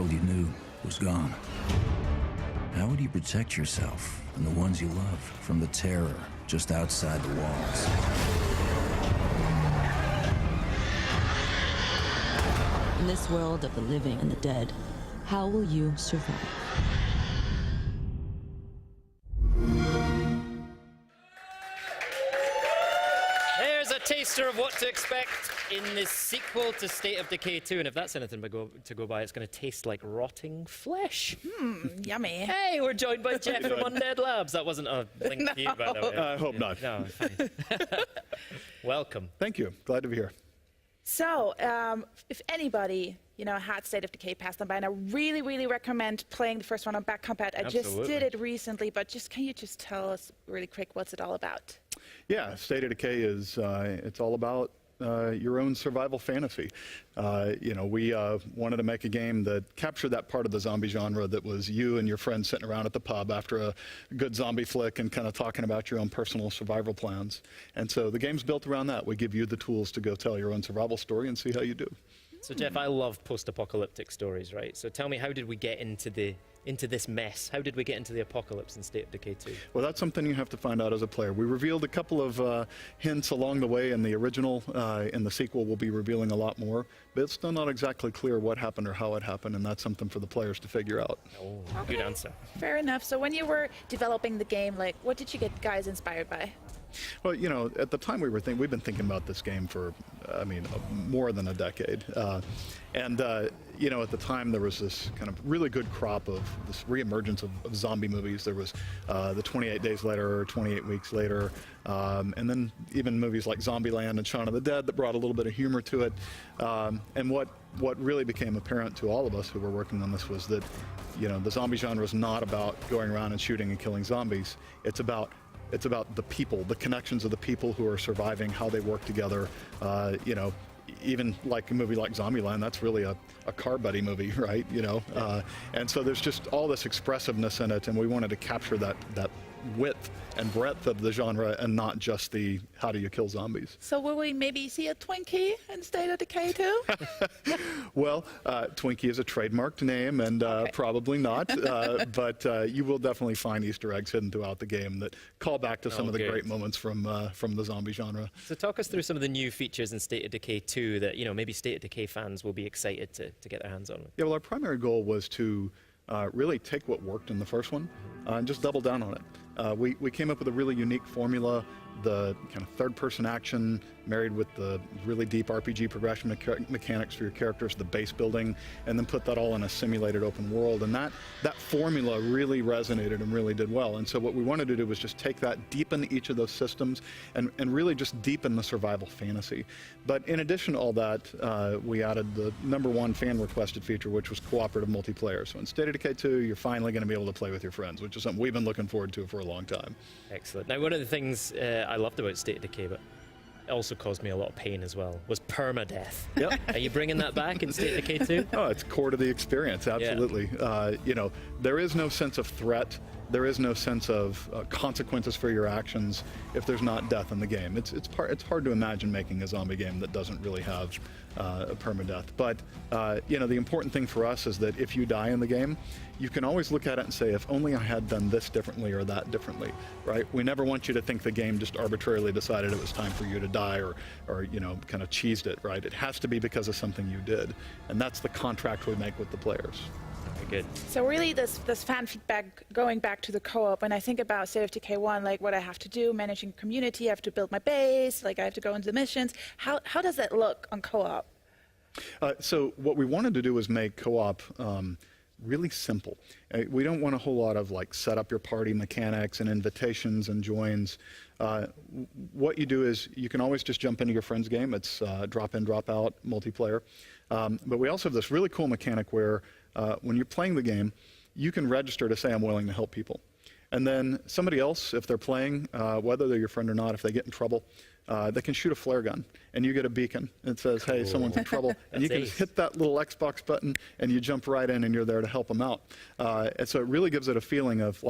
world you knew was gone. How would you protect yourself and the ones you love from the terror just outside the walls? In this world of the living and the dead, how will you survive? There's a taster of what to expect in this sequel to State of Decay 2, and if that's anything to go by, it's going to taste like rotting flesh. Yummy. Hey, we're joined by Jeff from Undead Labs. That wasn't a link to you, by the way. I hope not. No, fine. Welcome. Thank you. Glad to be here. So, if anybody, had State of Decay passed them by, and I really, really recommend playing the first one on back compat. I just did it recently, but can you just tell us really quick what's it all about? Yeah, State of Decay is it's all about your own survival fantasy. We wanted to make a game that captured that part of the zombie genre that was you and your friends sitting around at the pub after a good zombie flick and kind of talking about your own personal survival plans. And so the game's built around that. We give you the tools to go tell your own survival story and see how you do. So Jeff, I love post-apocalyptic stories, right? So tell me, how did we get into this mess? How did we get into the apocalypse in State of Decay 2? Well, that's something you have to find out as a player. We revealed a couple of hints along the way in the original. In the sequel, we'll be revealing a lot more, but it's still not exactly clear what happened or how it happened, and that's something for the players to figure out. Oh, okay. Good answer. Fair enough. So when you were developing the game, what did you get guys inspired by? Well, at the time we've been thinking about this game for, more than a decade. At the time there was this kind of really good crop of this reemergence of zombie movies. There was the 28 Days Later, 28 Weeks Later, and then even movies like Zombieland and Shaun of the Dead that brought a little bit of humor to it. And what really became apparent to all of us who were working on this was that, the zombie genre is not about going around and shooting and killing zombies. It's about the people, the connections of the people who are surviving, how they work together. Even like a movie like Zombieland, that's really a car buddy movie, right? And so there's just all this expressiveness in it, and we wanted to capture that width and breadth of the genre and not just the how do you kill zombies. So will we maybe see a Twinkie in State of Decay too? Well, Twinkie is a trademarked name, and probably not, but you will definitely find Easter eggs hidden throughout the game that call back to some of the great moments from the zombie genre. So talk us through some of the new features in State of Decay 2 that maybe State of Decay fans will be excited to get their hands on. Yeah, well, our primary goal was to really take what worked in the first one and just double down on it. We came up with a really unique formula, the kind of third-person action married with the really deep RPG progression mechanics for your characters, the base building, and then put that all in a simulated open world. And that formula really resonated and really did well. And so what we wanted to do was just take that, deepen each of those systems, and really just deepen the survival fantasy. But in addition to all that, we added the #1 fan-requested feature, which was cooperative multiplayer. So in State of Decay 2, you're finally going to be able to play with your friends, which is something we've been looking forward to for a long time. Excellent. Now, one of the things I loved about State of Decay, but it also caused me a lot of pain as well, was permadeath. Yep. Are you bringing that back in State of Decay 2? Oh, it's core to the experience, absolutely. Yeah. There is no sense of threat. There is no sense of consequences for your actions if there's not death in the game. It's hard to imagine making a zombie game that doesn't really have a permadeath. But the important thing for us is that if you die in the game, you can always look at it and say, if only I had done this differently or that differently, right? We never want you to think the game just arbitrarily decided it was time for you to die or kind of cheesed it, right? It has to be because of something you did, and that's the contract we make with the players. Good. So really this fan feedback, going back to the co-op, when I think about State of Decay 1, like what I have to do, managing community, I have to build my base, like I have to go into the missions. How does that look on co-op? So what we wanted to do was make co-op really simple. We don't want a whole lot of set up your party mechanics and invitations and joins. What you do is you can always just jump into your friend's game. It's drop in, drop out multiplayer. But we also have this really cool mechanic where when you're playing the game, you can register to say I'm willing to help people. And then somebody else, if they're playing, whether they're your friend or not, if they get in trouble, they can shoot a flare gun, and you get a beacon. It says, hey, someone's in trouble. And you can just hit that little Xbox button, and you jump right in, and you're there to help them out. And so it really gives it a feeling of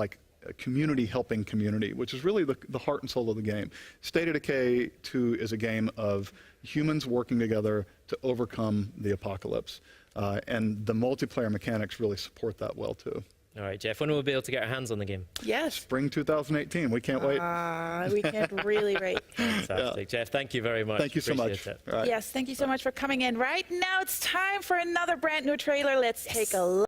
community helping community, which is really the heart and soul of the game. State of Decay 2 is a game of humans working together to overcome the apocalypse. And the multiplayer mechanics really support that well, too. All right, Jeff, when will we be able to get our hands on the game? Yes. Spring 2018. We can't wait. We can't really wait. Fantastic. Jeff, thank you very much. Thank you so much. Appreciate it. All right. Yes, thank you so much for coming in. Right now it's time for another brand new trailer. Let's take a look.